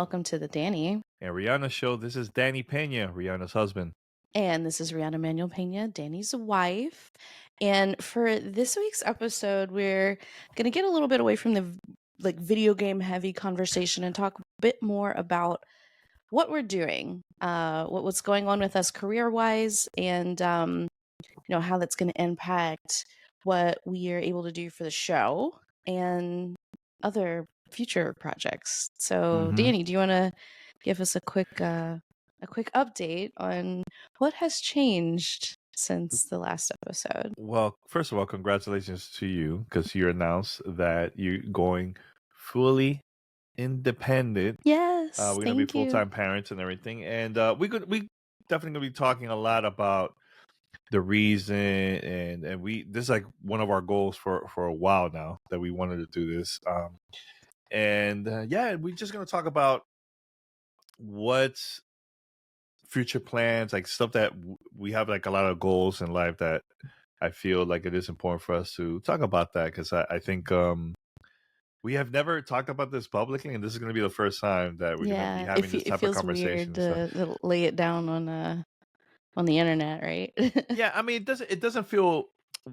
welcome to the Danny. And Rihanna show. This is Danny Pena, Rihanna's husband. And this is Rihanna Manuel Pena, Danny's wife. And for this week's episode, we're going to get a little bit away from the video game heavy conversation and talk a bit more about what we're doing, what's going on with us career wise, and how that's going to impact what we are able to do for the show and other future projects. So, hmm Danny, do you want to give us a quick update on what has changed since the last episode? Well, first of all, congratulations to you because you announced that you're going fully independent. Yes, We're gonna be thank full you. time parents and everything, and we definitely gonna be talking a lot about the reason and we this is like one of our goals for a while now that we wanted to do this. And yeah, we're just gonna talk about what's future plans, like stuff that we have like a lot of goals in life that I feel like it is important for us to talk about that because I think we have never talked about this publicly, and this is going to be the first time that we're going to be Yeah, having this it type of feels conversation. weird So to lay it down on the internet, right? yeah, I mean, it doesn't feel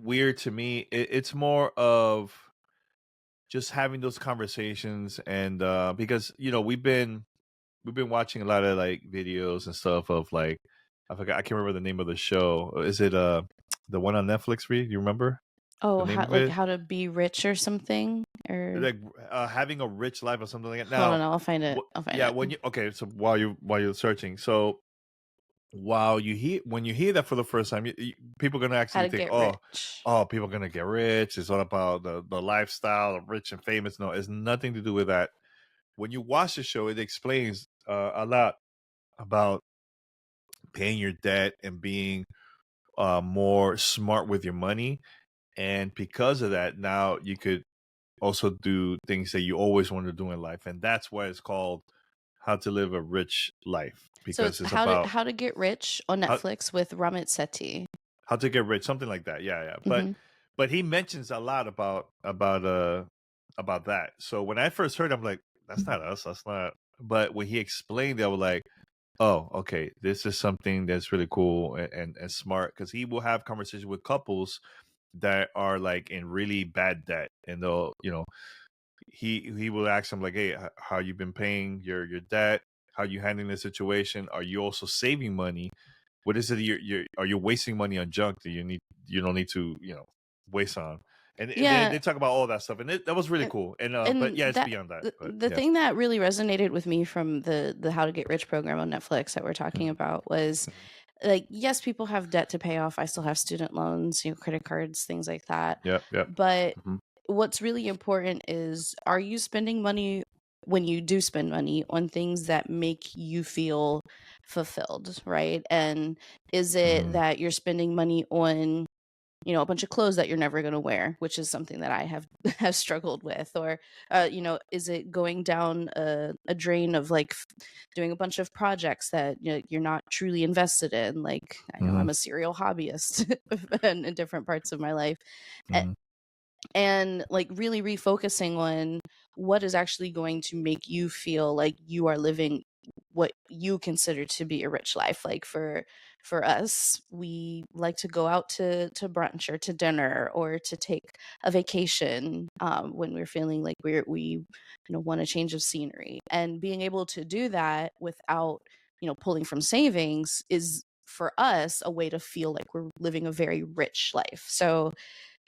weird to me. It's more of just having those conversations, and because we've been watching a lot of like videos and stuff of like I can't remember the name of the show. Is it the one on Netflix? Reed, you remember the Oh, name how of it? how to be rich or something? Or Like having a rich life or something like that. hold on, Now, I'll find it. I'll find yeah, it. when you okay, so while you're searching, so while you hear when you hear that for the first time, people are gonna How actually to think, get oh, rich. people are gonna get rich. It's all about the lifestyle of rich and famous. No, it's nothing to do with that. When you watch the show, it explains a lot about paying your debt and being more smart with your money. And because of that, now you could also do things that you always wanted to do in life. And that's why it's called How to Live a Rich Life, So it's because it's about how to get rich on how, Netflix with Ramit Sethi. how to get rich, something like that. Yeah, yeah. But Hmm. he mentions a lot about that. So when I first heard, I'm like, that's not us. That's not. But when he explained it, I was like, oh, okay, this is something that's really cool and smart because he will have conversations with couples that are like in really bad debt, and they'll, he will ask them like, hey, how you been paying your debt? How you handling the situation? Are you also saving money? What is it you're are you wasting money on junk that you don't need to waste on? And Yeah, they talk about all that stuff, and that was really and cool. And but and yeah, it's that beyond that. But the yeah. thing that really resonated with me from the How to Get Rich program on Netflix that we're talking about was, like, yes, people have debt to pay off. I still have student loans, credit cards, things like that. Yep, yep. But hmm what's really important is, are you spending money, when you do spend money, on things that make you feel fulfilled, right? And is it hmm that you're spending money on, a bunch of clothes that you're never going to wear, which is something that I have have struggled with? Or is it going down a drain of, like, doing a bunch of projects that you're not truly invested in? Like, I know hmm I'm a serial hobbyist in different parts of my life. hmm And, like, really refocusing on what is actually going to make you feel like you are living what you consider to be a rich life. Like, for us, we like to go out to brunch or to dinner or to take a vacation, when we're feeling like we want a change of scenery. And being able to do that without pulling from savings is, for us, a way to feel like we're living a very rich life. So,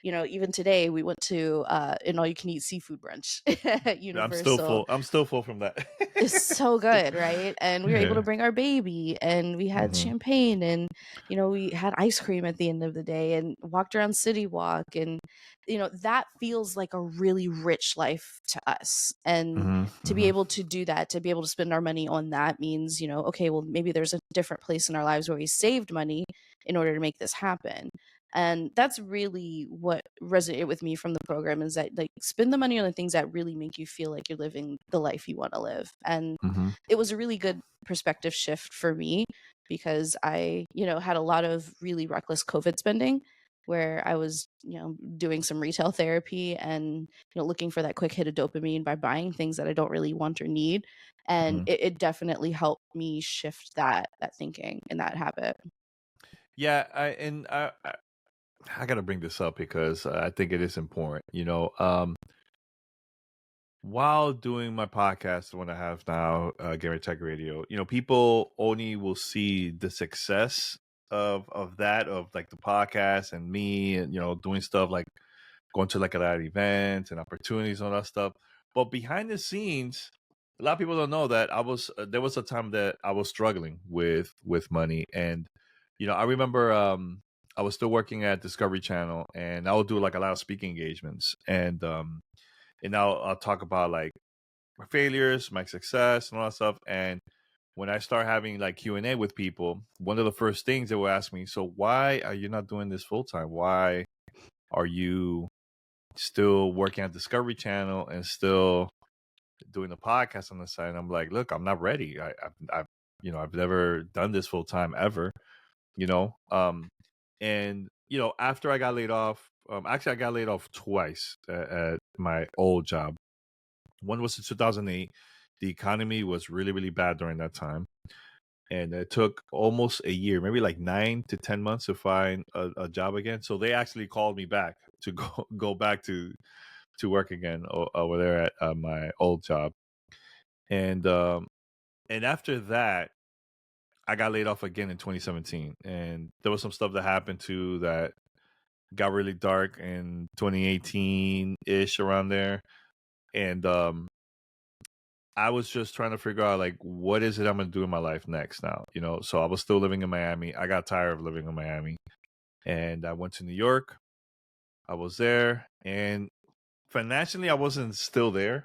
even today we went to an all-you-can-eat seafood brunch at I'm still Universal. full. I'm still full from that. It's so good, right? And we were able to Yeah. bring our baby, and we had hmm champagne, and we had ice cream at the end of the day, and walked around City Walk, and that feels like a really rich life to us. And hmm to be hmm able to do that, to be able to spend our money on that, means, okay, well, maybe there's a different place in our lives where we saved money in order to make this happen. And that's really what resonated with me from the program, is that, like, spend the money on the things that really make you feel like you're living the life you want to live. And hmm it was a really good perspective shift for me, because I, had a lot of really reckless COVID spending, where I was, doing some retail therapy and, looking for that quick hit of dopamine by buying things that I don't really want or need. And Mhm. it definitely helped me shift that thinking and that habit. Yeah, I got to bring this up because I think it is important. While doing my podcast, the one I have now, Gamer Tech Radio, people only will see the success of that, of like the podcast and me, and doing stuff like going to like a lot of events and opportunities and all that stuff. But behind the scenes, a lot of people don't know that there was a time that I was struggling with money. And I remember I was still working at Discovery Channel, and I would do like a lot of speaking engagements, and I'll talk about like my failures, my success, and all that stuff. And when I start having like Q&A with people, one of the first things they will ask me, so why are you not doing this full time? Why are you still working at Discovery Channel and still doing the podcast on the side? And I'm like, look, I'm not ready. I've never done this full time ever. You know, and after I got laid off, actually I got laid off twice at my old job. One was in 2008. The economy was really, really bad during that time. And it took almost a year, maybe like 9 to 10 months to find a job again. So they actually called me back to go back to work again over there at my old job. And after that, I got laid off again in 2017. And there was some stuff that happened too that got really dark in 2018 ish, around there. And I was just trying to figure out like what is it I'm gonna do in my life next now. So I was still living in Miami. I got tired of living in Miami, and I went to New York. I was there, and financially I wasn't still there.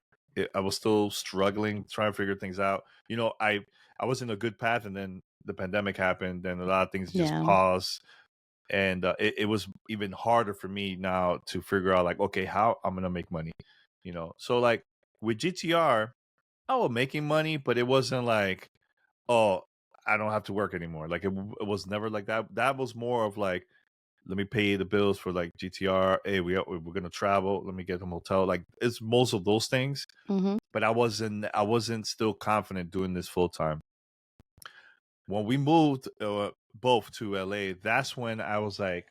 I was still struggling, trying to figure things out. I was in a good path, and then the pandemic happened, and a lot of things just Yeah. paused. And it was even harder for me now to figure out like, okay, how I'm gonna make money. So like with GTR, I was making money, but it wasn't like, oh, I don't have to work anymore. Like it was never like that. That was more of like, let me pay the bills for like GTR. Hey, we're gonna travel. Let me get them hotel. Like it's most of those things. Mhm. But I wasn't still confident doing this full time. When we moved both to LA, that's when I was like,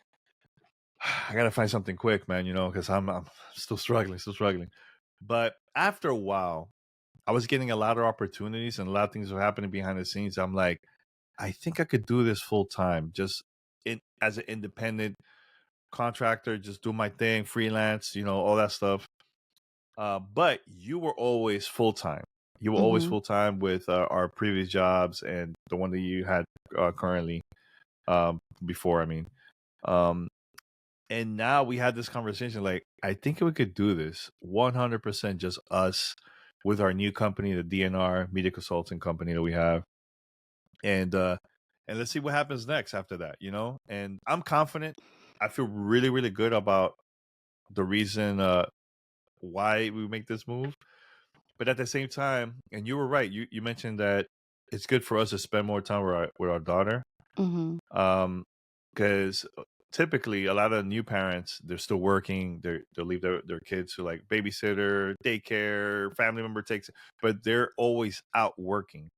I gotta find something quick, man. Because I'm still struggling, still struggling. But after a while, I was getting a lot of opportunities and a lot of things were happening behind the scenes. I'm like, I think I could do this full time, just as an independent contractor, just do my thing, freelance, all that stuff. But you were always full time. You were always Mhm. full time with our previous jobs and the one that you had currently, before. I mean, um, and now we had this conversation. Like, I think we could do this 100%, just us with our new company, the DNR Media Consulting Company that we have, and let's see what happens next after that. And I'm confident. I feel really, really good about the reason why we make this move. But at the same time, and you were right. You mentioned that it's good for us to spend more time with our daughter. Mhm. Um, because typically a lot of new parents, they're still working. They'll leave their kids to like babysitter, daycare, family member takes, but they're always out working.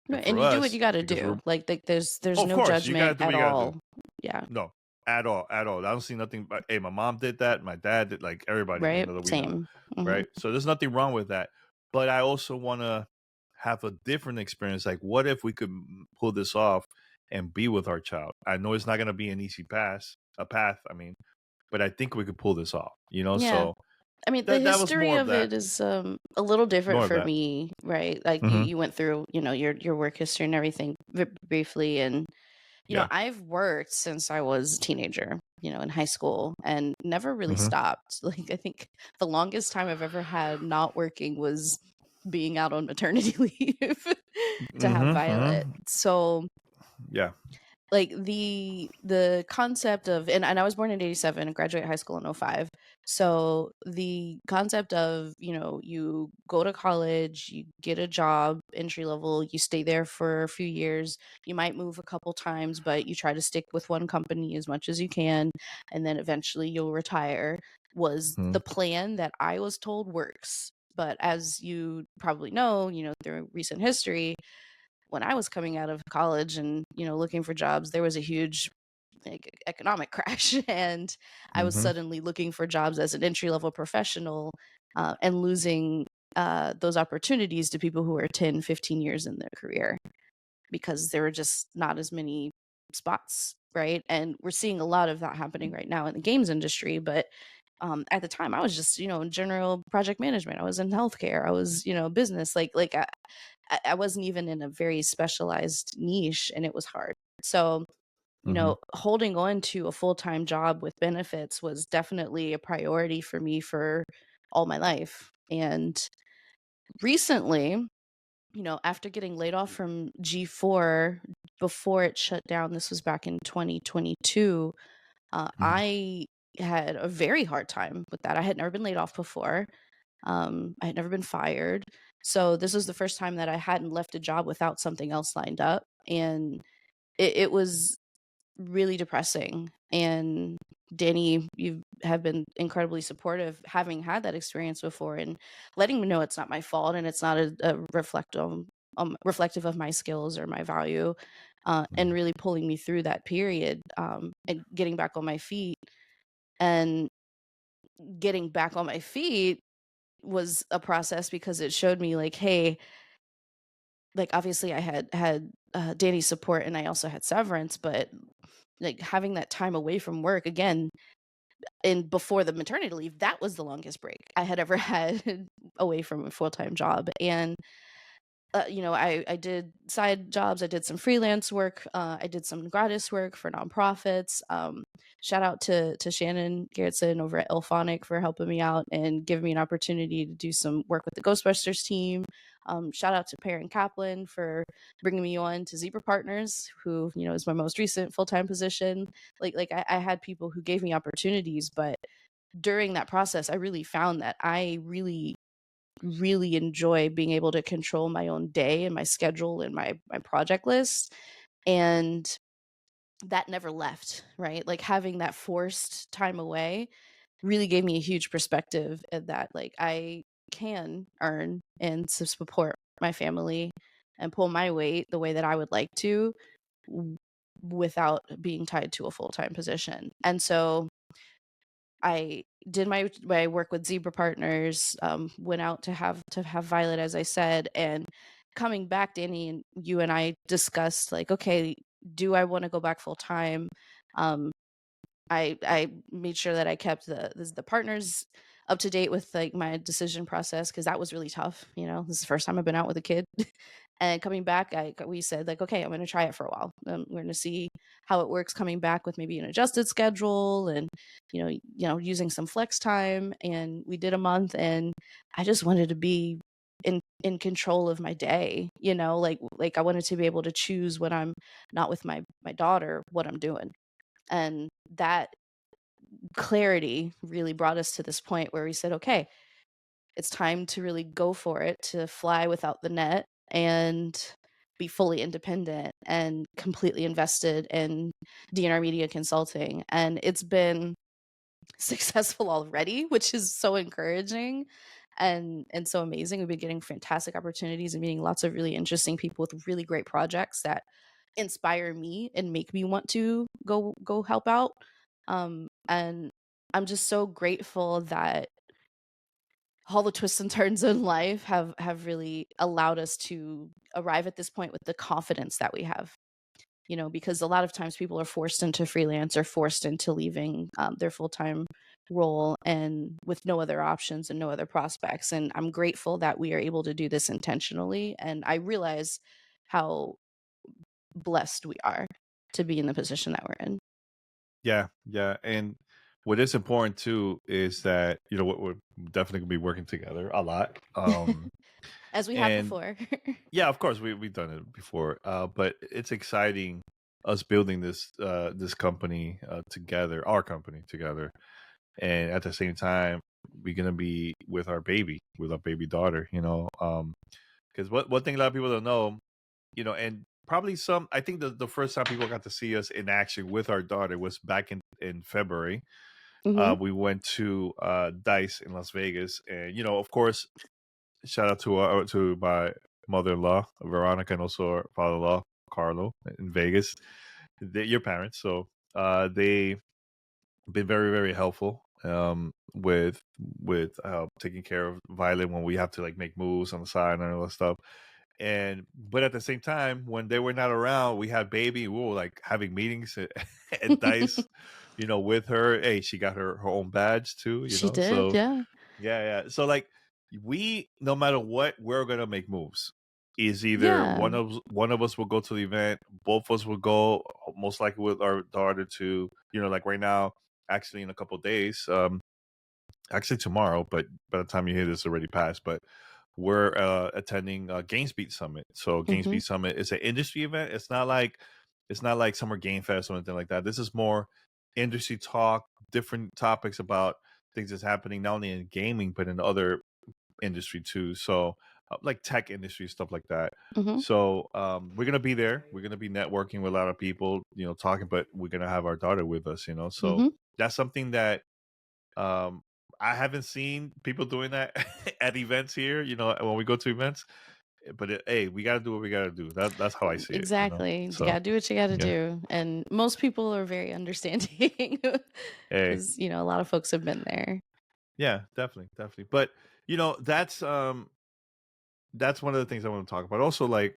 And Right, for and you do what us, you gotta because do. we're, Like, there's oh, of no course, you gotta judgment do what at you gotta do. all. Yeah. No, at all, at all. I don't see nothing. But hey, my mom did that. My dad did. Like everybody, Right? that we know, Same. Mhm. right? So there's nothing wrong with that. But I also want to have a different experience. Like, what if we could pull this off and be with our child? I know it's not going to be an easy path. I mean, but I think we could pull this off. Yeah. So I mean, the that was history more of of that. it is a little different More of for that. me, right? Like you, Hmm. you went through, your work history and everything briefly, and Yeah. I've worked since I was a teenager, in high school, and never really Hmm. stopped. Like I think the longest time I've ever had not working was being out on maternity leave to have Hmm. Violet. Hmm. So Yeah. like the concept of, and I was born in 87 and graduated high school in '05. So the concept of, you go to college, you get a job, entry level, you stay there for a few years, you might move a couple times, but you try to stick with one company as much as you can, and then eventually you'll retire, was Hmm. the plan that I was told works. But as you probably know, through recent history, when I was coming out of college and, looking for jobs, there was a huge economic crash and I was Hmm. suddenly looking for jobs as an entry level professional, and losing those opportunities to people who are 10, 15 years in their career because there were just not as many spots, right? And we're seeing a lot of that happening right now in the games industry. But at the time, I was just, in general project management. I was in healthcare. I was, business. I wasn't even in a very specialized niche, and it was hard. So, Hmm. holding on to a full time job with benefits was definitely a priority for me for all my life. And recently, after getting laid off from G4 before it shut down, this was back in 2022, I had a very hard time with that. I had never been laid off before. I had never been fired. So this was the first time that I hadn't left a job without something else lined up. And it was really depressing. And Danny, you have been incredibly supportive, having had that experience before, and letting me know it's not my fault and it's not a reflective of my skills or my value, and really pulling me through that period, and getting back on my feet. And getting back on my feet was a process because it showed me like, hey, like obviously I had Danny's support and I also had severance, but like having that time away from work again, and before the maternity leave, that was the longest break I had ever had away from a full-time job. And I did side jobs. I did some freelance work. I did some gratis work for nonprofits. Shout out to Shannon Garrettson over at Elphonic for helping me out and giving me an opportunity to do some work with the Ghostbusters team. Shout out to Perrin Kaplan for bringing me on to Zebra Partners, who is my most recent full time position. I had people who gave me opportunities, but during that process, I really found that I really enjoy being able to control my own day and my schedule and my project list. And that never left, right? Like having that forced time away really gave me a huge perspective of that like I can earn and support my family and pull my weight the way that I would like to, w- without being tied to a full-time position. And so I did my work with Zebra Partners, went out to have Violet, as I said, and coming back, Danny and you and I discussed like, okay, do I want to go back full time? Um, I made sure that I kept the partners up to date with like my decision process because that was really tough. This is the first time I've been out with a kid, and coming back, we said like, okay, I'm going to try it for a while. We're going to see how it works coming back with maybe an adjusted schedule and using some flex time. And we did a month, and I just wanted to be in control of my day. Like I wanted to be able to choose when I'm not with my daughter what I'm doing. And that clarity really brought us to this point where we said, okay, it's time to really go for it, to fly without the net and be fully independent and completely invested in DNR Media Consulting. And it's been successful already, which is so encouraging and so amazing. We've been getting fantastic opportunities and meeting lots of really interesting people with really great projects that inspire me and make me want to go help out. And I'm just so grateful that all the twists and turns in life have really allowed us to arrive at this point with the confidence that we have. Because a lot of times people are forced into freelance or forced into leaving their full-time role and with no other options and no other prospects. And I'm grateful that we are able to do this intentionally. And I realize how blessed we are to be in the position that we're in. Yeah, yeah, and what is important too is that we're definitely gonna be working together a lot. As we have And before. yeah, of course we've done it before, but it's exciting us building this company together, our company together, and at the same time we're gonna be with our baby daughter. Because what one thing a lot of people don't know, and probably some, I think the first time people got to see us in action with our daughter was back in February. Hmm. We went to Dice in Las Vegas, and of course shout out to my mother-in-law Veronica and also our father-in-law Carlo in Vegas. Your parents, so they been very very helpful with taking care of Violet when we have to like make moves on the side and all that stuff. And but at the same time, when they were not around, we had baby. We were like having meetings at Dice, with her. Hey, she got her own badge too, She did, So yeah. yeah, yeah. So like we, no matter what, we're gonna make moves. Is either Yeah. one of us will go to the event, both of us will go, most likely with our daughter to, like right now, actually in a couple of days, actually tomorrow, but by the time you hear this, already passed. But we're attending GameSpeed Summit. So Mhm. GameSpeed Summit is an industry event. It's not like Summer Game Fest or anything like that. This is more industry talk, different topics about things that's happening not only in gaming but in other industry too. So like tech industry stuff like that. Mhm. So we're gonna be there. We're gonna be networking with a lot of people, talking. But we're gonna have our daughter with us, So Mhm. that's something that um, I haven't seen people doing that at events here, when we go to events. But hey, we got to do what we got to do. That's how I see it. Exactly. You So gotta do what you gotta yeah, do, and most people are very understanding hey, because a lot of folks have been there. yeah, definitely, definitely. But that's one of the things I want to talk about. Also, like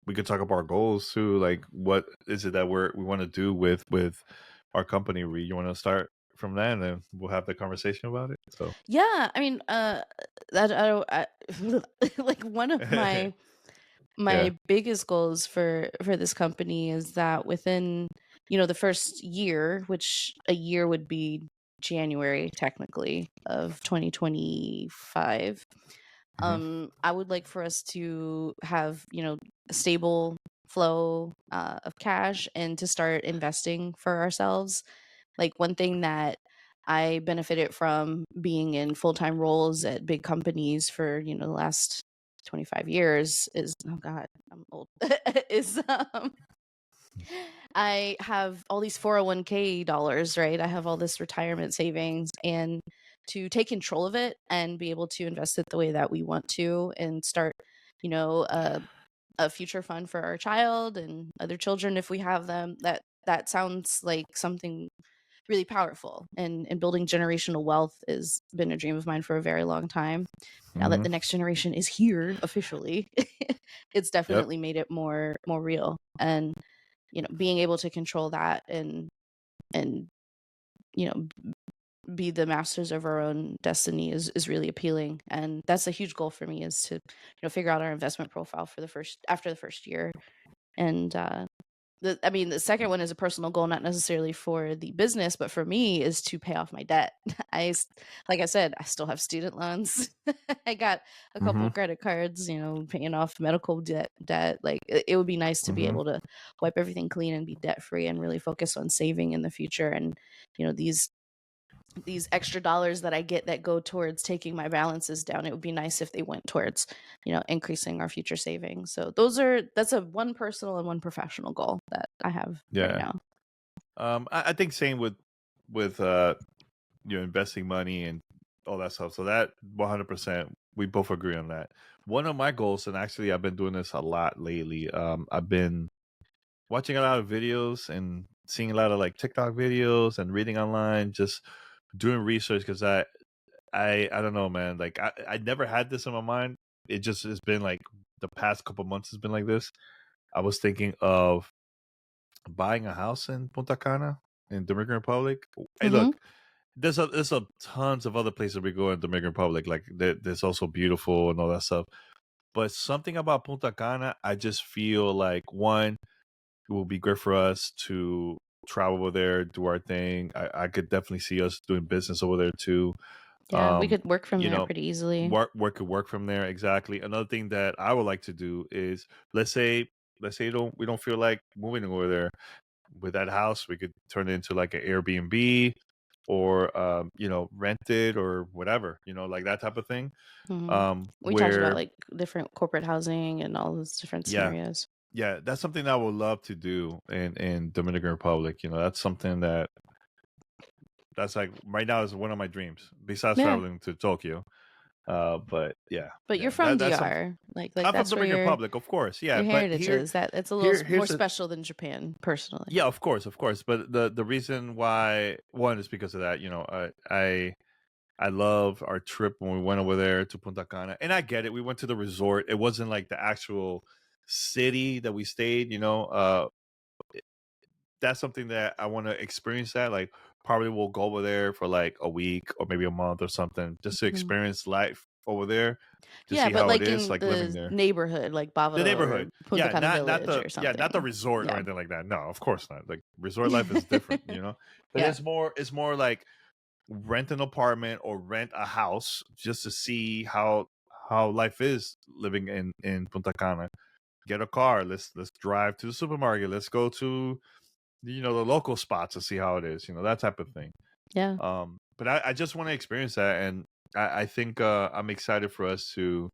we could talk about our goals too. Like, what is it that we want to do with our company? You want to start from that, and then we'll have the conversation about it. So Yeah, I mean, that I don't like one of yeah. my biggest goals for this company is that within, the first year, which a year would be January technically of 2025, Hmm. I would like for us to have, a stable flow of cash and to start investing for ourselves. Like one thing that I benefited from being in full-time roles at big companies for, the last 25 years is, oh God, I'm old, is I have all these 401k dollars, right? I have all this retirement savings, and to take control of it and be able to invest it the way that we want to and start, you know, a, a future fund for our child and other children if we have them. That sounds like something really powerful, and building generational wealth has been a dream of mine for a very long time. Now that Hmm. the next generation is here officially, it's Yep. definitely made it more real. And being able to control that and you know be the masters of our own destiny is really appealing, and that's a huge goal for me, is to figure out our investment profile for the first after the first year. And the second one is a personal goal, not necessarily for the business, but for me is to pay off my debt. Like I said, I still have student loans. I got a couple Hmm. credit cards, paying off medical debt. Like it would be nice to be Hmm. able to wipe everything clean and be debt free and really focus on saving in the future. And these extra dollars that I get that go towards taking my balances down, it would be nice if they went towards, increasing our future savings. So that's a one personal and one professional goal that I have right Yeah. now. I think same with investing money and all that stuff. So that 100%, we both agree on that. One of my goals, and actually I've been doing this a lot lately. I've been watching a lot of videos and seeing a lot of like TikTok videos and reading online, just doing research because I don't know, man. Like I never had this in my mind. It just has been like the past couple months has been like this. I was thinking of buying a house in Punta Cana in Dominican Republic. Hey, Mhm. look, there's a tons of other places we go in Dominican Republic. Like there's also beautiful and all that stuff. But something about Punta Cana, I just feel like one, it will be great for us to travel over there, do our thing. I could definitely see us doing business over there too. Yeah, we Um, could work from you there know, pretty easily. work could work from there exactly. Another thing that I would like to do is let's say we don't feel like moving over there with that house, we could turn it into like an Airbnb or rent it or whatever, like that type of thing. Mhm. We talked about Where like different corporate housing and all those different yeah, scenarios. yeah, that's something I would love to do in Dominican Republic. That's something that's like right now is one of my dreams besides Yeah. traveling to Tokyo. But yeah, But you're yeah, from that's some. DR, like I'm from that's where Dominican Republic, of course. Yeah, your but heritage here, is. That it's a little more here's the. special than Japan, personally. Yeah, of course, of course. But the reason why, one is because of that. I love our trip when we went over there to Punta Cana, and I get it. We went to the resort. It wasn't like the actual city that we stayed. That's something that I want to experience. That, like, probably we'll go over there for like a week or maybe a month or something, just to Mhm. experience life over there, to Yeah, see but how it like is, in like living the there. neighborhood, like The Bavaro or neighborhood, Punta Cana Village or not the something. resort or Yeah. anything like that. No, of course not. Like, resort life is different, But Yeah. it's more like rent an apartment or rent a house just to see how life is living in Punta Cana. Get a car. Let's drive to the supermarket. Let's go to the local spots to see how it is. That type of thing. Yeah. But I just want to experience that, and I think I'm excited for us to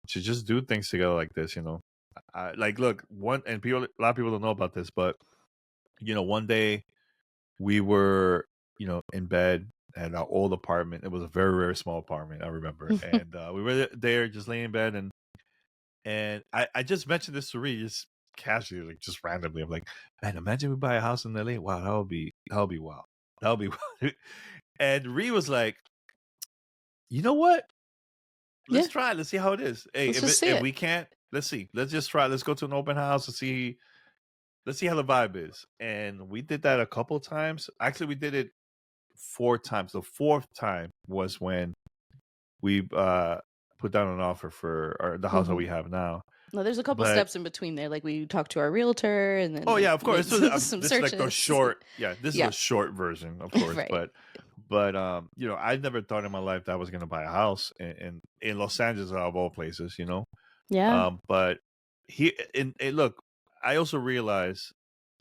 just do things together like this. Like, look, a lot of people don't know about this, but one day we were in bed at our old apartment. It was a very, very small apartment, I remember, and we were there just laying in bed, and I just mentioned this to Reed just casually, like, just randomly. I'm like, man, imagine we buy a house in LA. Wow, that would be wild. That would be wild. And Reed was like, you know what? Let's Yeah. try it. Let's see how it is. Hey, Let's just see if it. we can't, let's see. Let's just try. Let's go to an open house and see. Let's see how the vibe is. And we did that a couple of times. Actually, we did it 4 times. The fourth time was when we put down an offer for the house that Mhm. we have now. No, there's a couple But steps in between there. Like we talked to our realtor and then oh like yeah, of course. made This was some this is like the searches. short. Yeah, this is Yeah. a short version, of course. Right. But I never thought in my life that I was gonna buy a house in Los Angeles, of all places. Yeah. But look, I also realized,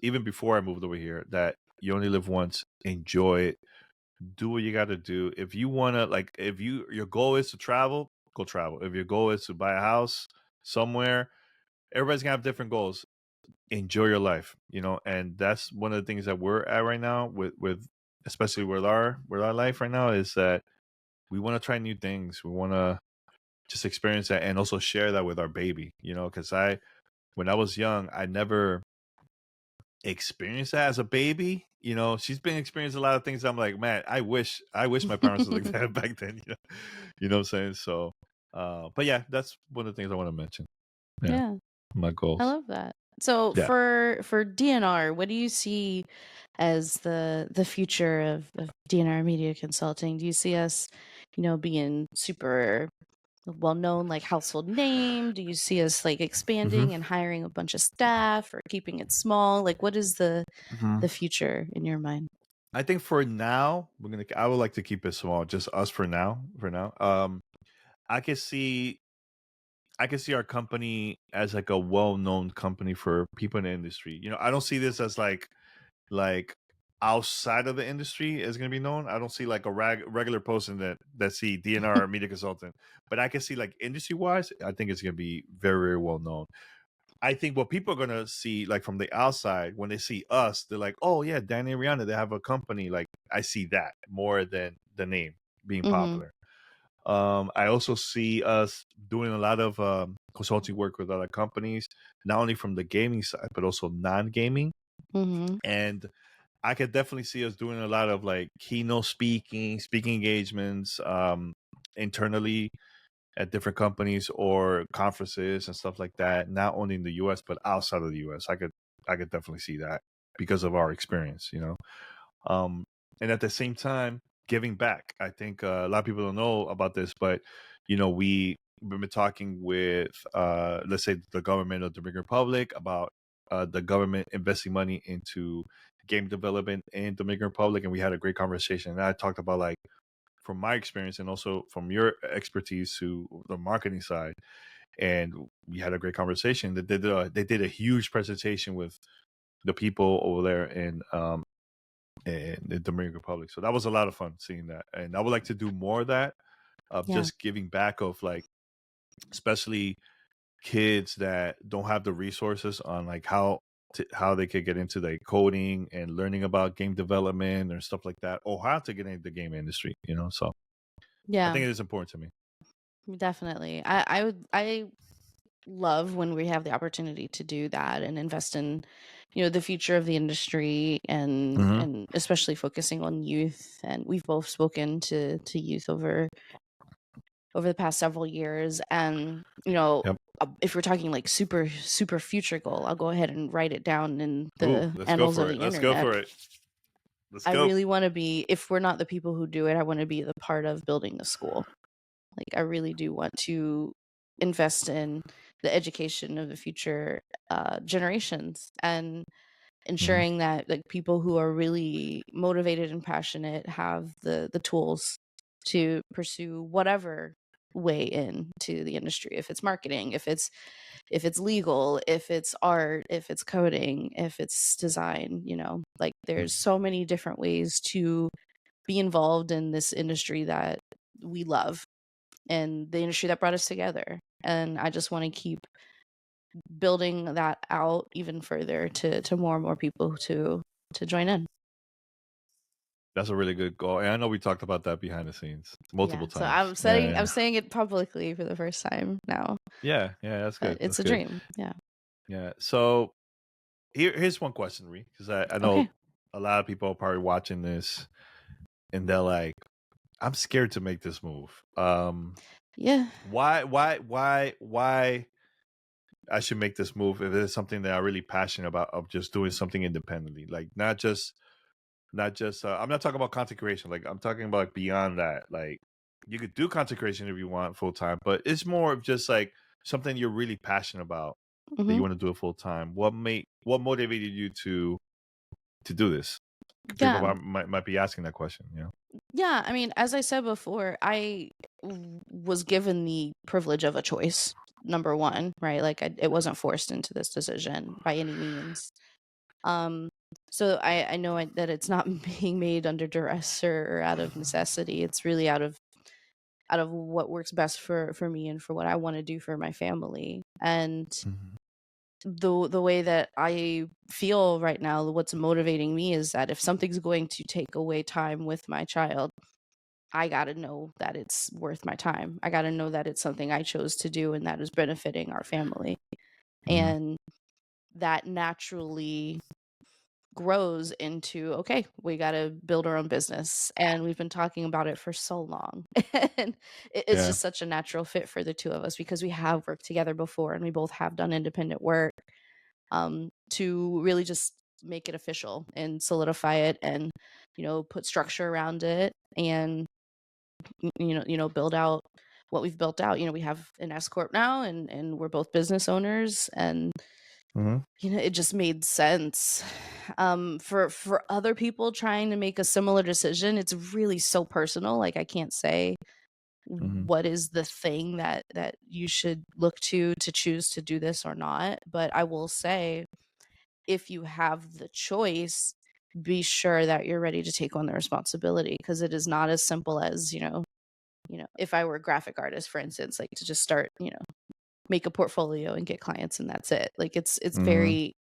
even before I moved over here, that you only live once. Enjoy it. Do what you got to do. If you want to, like, if your goal is to travel, go travel. If your goal is to buy a house somewhere, everybody's gonna have different goals. Enjoy your life, and that's one of the things that we're at right now with especially with our life right now, is that we want to try new things. We want to just experience that and also share that with our baby, because when I was young, I never experienced that as a baby. She's been experiencing a lot of things. I'm like, man, I wish my parents were like that back then. What I'm saying? So, but yeah, that's one of the things I want to mention. Yeah, Yeah. my I goals. love that. So Yeah. for DNR, what do you see as the future of DNR media consulting? Do you see us, being super well known, like household name? Do you see us like hmm expanding and hiring a bunch of staff or keeping it small? Like what is hmm the future in your mind? I think for now, I would like to keep it small, just us for now. For now, I can see I can see our company as like a well-known company for people in the industry. I don't see this as like outside of the industry is going to be known. I don't see like a regular person that see DNR media consultant, but I can see, like, industry wise, I think it's going to be very, very well known. I think what people are going to see, like, from the outside, when they see us, they're like, oh yeah, Danny and Riana, they have a company. Like, I see that more than the name being Mhm. popular. I also see us doing a lot of consulting work with other companies, not only from the gaming side, but also non-gaming. Mhm. And I could definitely see us doing a lot of, like, keynote speaking engagements, internally at different companies or conferences and stuff like that. Not only in the U.S. but outside of the U.S. I could definitely see that because of our experience. Um, and at the same time, giving back. I think a lot of people don't know about this, but we've been talking with, let's say, the government of the Dominican Republic about the government investing money into game development in Dominican Republic, and we had a great conversation. And I talked about, like, from my experience and also from your expertise to the marketing side, and we had a great conversation. They did a huge presentation with the people over there in the Dominican Republic. So that was a lot of fun seeing that, and I would like to do more of that, of Yeah. just giving back, of, like, especially kids that don't have the resources on, like, how they could get into, like, coding and learning about game development or stuff like that, or how to get into the game industry. So I Yeah. think it is important to me. Definitely. I love when we have the opportunity to do that and invest in, the future of the industry, Hmm. and especially focusing on youth. And we've both spoken to youth over the past several years. And, Yep. if we're talking like super super future goal, I'll go ahead and write it down in Ooh, the let's go annals for of it. the Let's go internet. for it. Let's I go. really want to be, if we're not the people who do it, I want to be the part of building the school. Like, I really do want to invest in the education of the future generations, and Hmm. ensuring that like people who are really motivated and passionate have the tools to pursue whatever way into the industry. If it's marketing, if it's legal, if it's art, if it's coding, if it's design, like there's so many different ways to be involved in this industry that we love, and the industry that brought us together. And I just want to keep building that out even further to more and more people to join in. That's a really good goal. And I know we talked about that behind the scenes Yeah. multiple So times. Yeah, I'm yeah. saying it publicly for the first time now, Yeah, yeah, that's but good. it's That's a good. dream. Yeah. Yeah. So here's one question, Ree, because I Okay. know a lot of people are probably watching this and they're like, I'm scared to make this move. Yeah. Why I should make this move if it's something that I'm really passionate about of just doing something independently, like not just I'm not talking about content creation, like I'm talking about like beyond that. Like you could do content creation if you want full time, but it's more of just like something you're really passionate about that you Hmm. want to do it full time. What motivated you to do this? People Yeah. might be asking that question, you know. Yeah. I mean, as I said before, was given the privilege of a choice. Number one, right? Like, it wasn't forced into this decision by any means. Um, so I know that it's not being made under duress or out of necessity. It's really out of what works best for me and for what I want to do for my family. And Mhm. the way that I feel right now, what's motivating me is that if something's going to take away time with my child, I got to know that it's worth my time. I got to know that it's something I chose to do and that is benefiting our family. Mhm. And that naturally grows into, okay, we got to build our own business, and we've been talking about it for so long. And it's Yeah. just such a natural fit for the two of us because we have worked together before and we both have done independent work, to really just make it official and solidify it, and put structure around it, and build out what we've built out. We have an S corp now, and we're both business owners, and Mhm. it just made sense. For other people trying to make a similar decision, it's really so personal. Like, I can't say Mhm. what is the thing that you should look to choose to do this or not. But I will say, if you have the choice, be sure that you're ready to take on the responsibility, because it is not as simple as, if I were a graphic artist, for instance, like, to just start, make a portfolio and get clients and that's it. Like, it's Mhm. very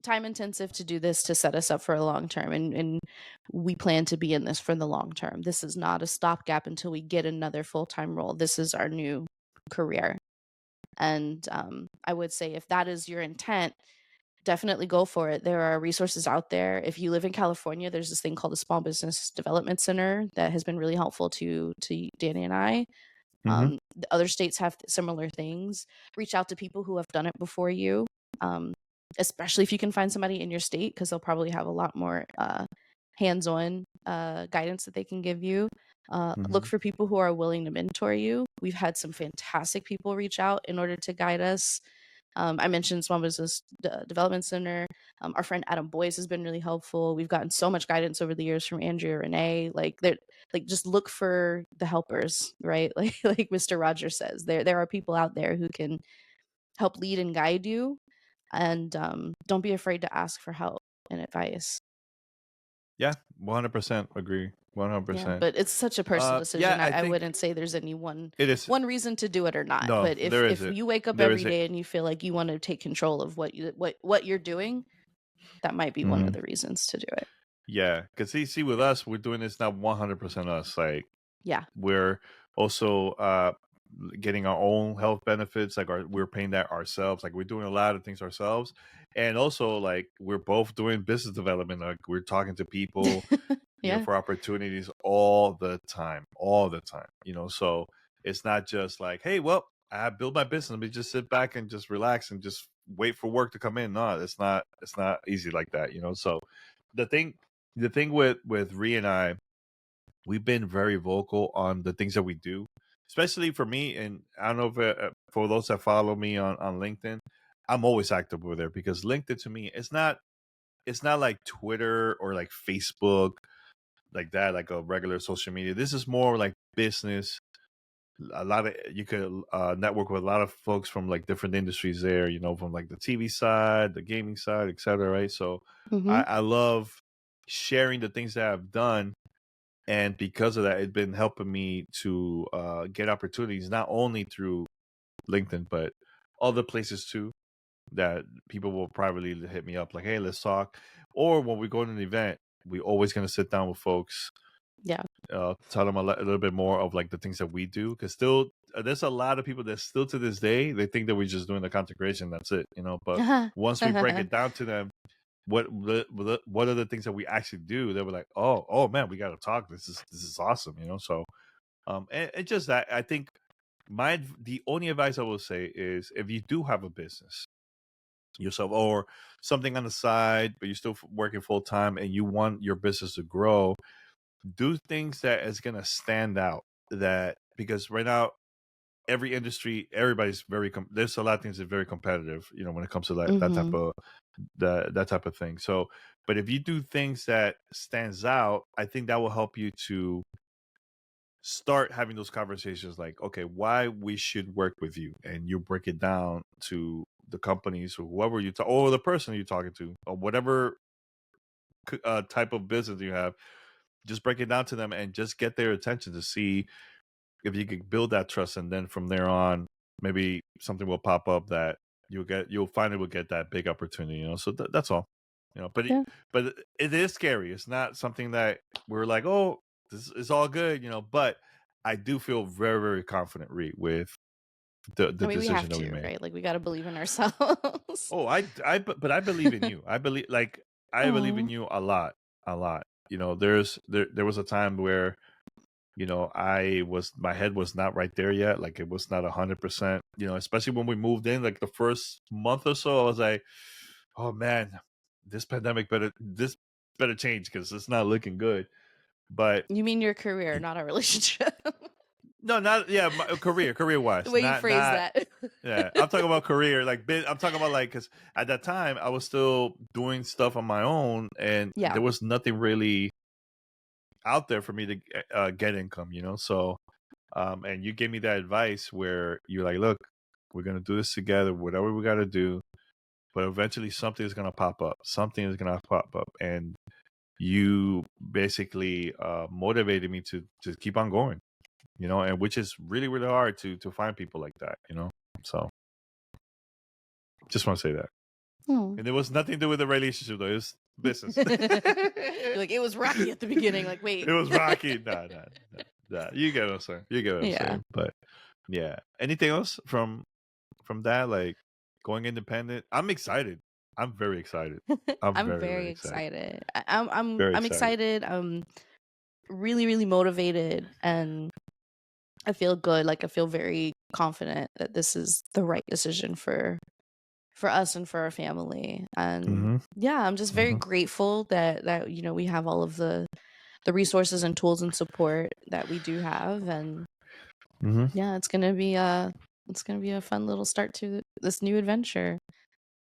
time intensive to do this, to set us up for a long term, and we plan to be in this for the long term. This is not a stopgap until we get another full-time role. This is our new career. And I would say, if that is your intent, definitely go for it. There are resources out there. If you live in California, there's this thing called the Small Business Development Center that has been really helpful to Danny and I. Mhm. The other states have similar things. Reach out to people who have done it before you, um, especially if you can find somebody in your state, because they'll probably have a lot more hands-on guidance that they can give you. Look Mhm. for people who are willing to mentor you. We've had some fantastic people reach out in order to guide us. I mentioned Small Business Development Center. Our friend Adam Boyce has been really helpful. We've gotten so much guidance over the years from Andrea Renee. Like, they're like, just look for the helpers, right? Like Mr. Rogers says, there are people out there who can help lead and guide you, and don't be afraid to ask for help and advice. Yeah, 100% agree. Yeah, 100%. but it's such a personal Yeah, decision. I I think wouldn't say there's any one it is. one reason to do it or not. No, But if there if isn't. you wake up There every isn't. day and you feel like you want to take control of what you're doing, that might be one of Mhm. the reasons to do it. Yeah, because see, with us, we're doing this not 100% us. Like Yeah. we're also getting our own health benefits, like we're paying that ourselves, like we're doing a lot of things ourselves. And also like we're both doing business development, like we're talking to people, Yeah. for opportunities all the time. So it's not just like, hey, well, I build my business, let me just sit back and just relax and just wait for work to come in. No, it's not easy like that. So the thing with Ree and I, we've been very vocal on the things that we do, especially for me. And I don't know if for those that follow me on LinkedIn, I'm always active over there because LinkedIn to me, it's not like Twitter or like Facebook, like that, like a regular social media. This is more like business. A lot of you could network with a lot of folks from like different industries there, from like the TV side, the gaming side, etc. Right. So I, Mhm. I love sharing the things that I've done, and because of that, it's been helping me to get opportunities not only through LinkedIn but other places too. That people will privately hit me up like, "Hey, let's talk," or when we go to an event, we always gonna sit down with folks, Yeah. tell them a little bit more of like the things that we do, because still there's a lot of people that still to this day they think that we're just doing the content creation, that's it. But once we break it down to them, what are the things that we actually do, they were like, oh man, we got to talk, this is awesome. So and it's just that I think the only advice I will say is, if you do have a business yourself or something on the side but you're still working full time and you want your business to grow, do things that is going to stand out. That because right now every industry, everybody's there's a lot of things that are very competitive, when it comes to that type Mhm. of that type of thing. So but if you do things that stands out, I think that will help you to start having those conversations like, okay, why we should work with you, and you break it down to the companies or whoever you talk, or the person you're talking to, or whatever type of business you have. Just break it down to them and just get their attention to see if you could build that trust, and then from there on, maybe something will pop up that you'll finally will get that big opportunity. So that's all. But Yeah. it is scary. It's not something that we're like, oh, this is all good. But I do feel very, very confident, with the I mean, we have decision that we to, made. right? Like, we gotta believe in ourselves. Oh, but I believe in you. I believe in Oh. you a lot, a lot. There was a time where my head was not right there yet. Like it was not 100%, especially when we moved in, like the first month or so, I was like, oh man, this better change because it's not looking good. But You mean your career, not our relationship. no, not, yeah, my career The wise, way you not, phrase that. yeah, I'm talking about career, like I'm talking about like, because at that time I was still doing stuff on my own and Yeah. there was nothing really out there for me to get income. So and you gave me that advice where you're like, look, we're going to do this together, whatever we got to do, but eventually something is going to pop up. Something is going to pop up. And you basically motivated me to keep on going, and which is really, really hard to find people like that. So just want to say that. Hmm. And it was nothing to do with the relationship, though. It was business. You're like, it was rocky at the beginning. Like, It wait. was rocky. Nah, nah, nah, nah. You get what I'm saying. You get what I'm Yeah. saying. But yeah. Anything else from that, like going independent? I'm excited. I'm very excited. I'm I'm very, very very excited. excited. I'm Very I'm excited. excited. I'm really, really motivated, and I feel good. Like, I feel very confident that this is the right decision for us and for our family. And Mm-hmm. yeah, I'm just very Mm-hmm. grateful that we have all of the resources and tools and support that we do have. And Mm-hmm. yeah, it's gonna be a fun little start to this new adventure.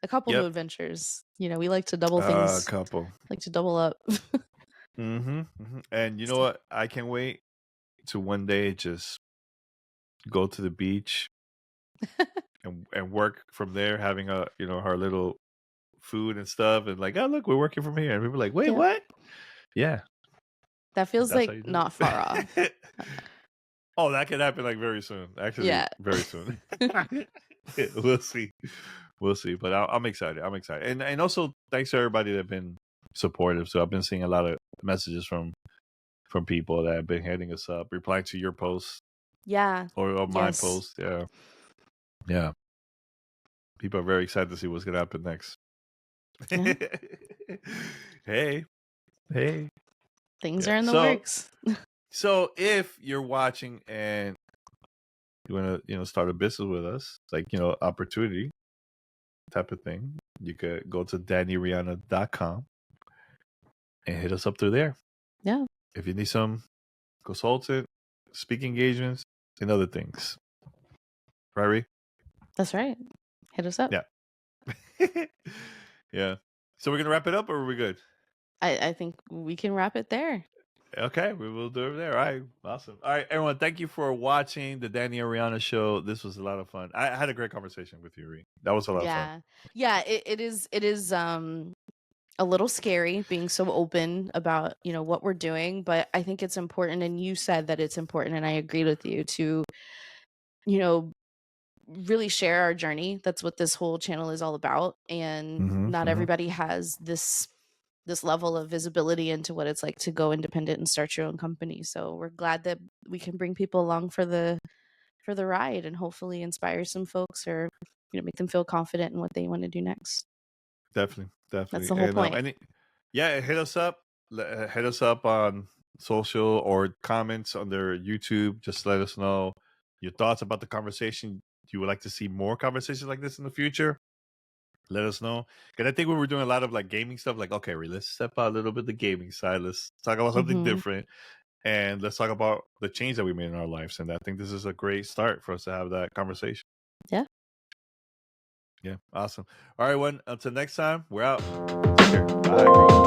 A couple new Yep. adventures. We like to double A things, couple. like to double up. Mm-hmm. Mm-hmm. And you know So- what? I can't wait to one day just go to the beach and work from there, having our little food and stuff, and like, oh look, we're working from here, and people are like, wait, yeah, what? Yeah, that feels that's how like you do not far off. it. Oh, that could happen like very soon. Actually, Yeah. very soon. We'll see. We'll see. But I'm excited. I'm excited. And also thanks to everybody that been supportive. So I've been seeing a lot of messages from people that have been hitting us up, replying to your posts. Yeah. or my Yes. post. Yeah, yeah. People are very excited to see what's gonna happen next. Yeah. Hey, hey. Things Yeah. are in the So, works. if you're watching and you want to, start a business with us, like, opportunity type of thing, you could go to DannyRiana.com and hit us up through there. Yeah, If you need some consultant, speaking engagements, and other things. Right, Ree? that's right. Hit us up. Yeah. Yeah. So we're gonna wrap it up, or are we good? I think we can wrap it there. Okay, we will do it there. All right, awesome. All right, everyone, thank you for watching the Danny and Riana show. This was a lot of fun. I had a great conversation with you, Ree. That was a lot of fun. Yeah. Yeah, it is a little scary being so open about, what we're doing, but I think it's important, and you said that it's important, and I agreed with you to, you know, really share our journey. That's what this whole channel is all about, and Mm-hmm, not mm-hmm. everybody has this level of visibility into what it's like to go independent and start your own company. So we're glad that we can bring people along for the ride and hopefully inspire some folks, or make them feel confident in what they want to do next. Definitely, That's definitely. the whole And point. yeah, hit us up. Hit us up on social or comments under YouTube. Just let us know your thoughts about the conversation. You would like to see more conversations like this in the future? Let us know. Because I think we were doing a lot of like gaming stuff. Like, okay, let's step out a little bit the gaming side. Let's talk about something Hmm. different, and let's talk about the change that we made in our lives. And I think this is a great start for us to have that conversation. Yeah. Yeah, awesome. All right, one. Until next time, we're out. Take care. Bye, everyone.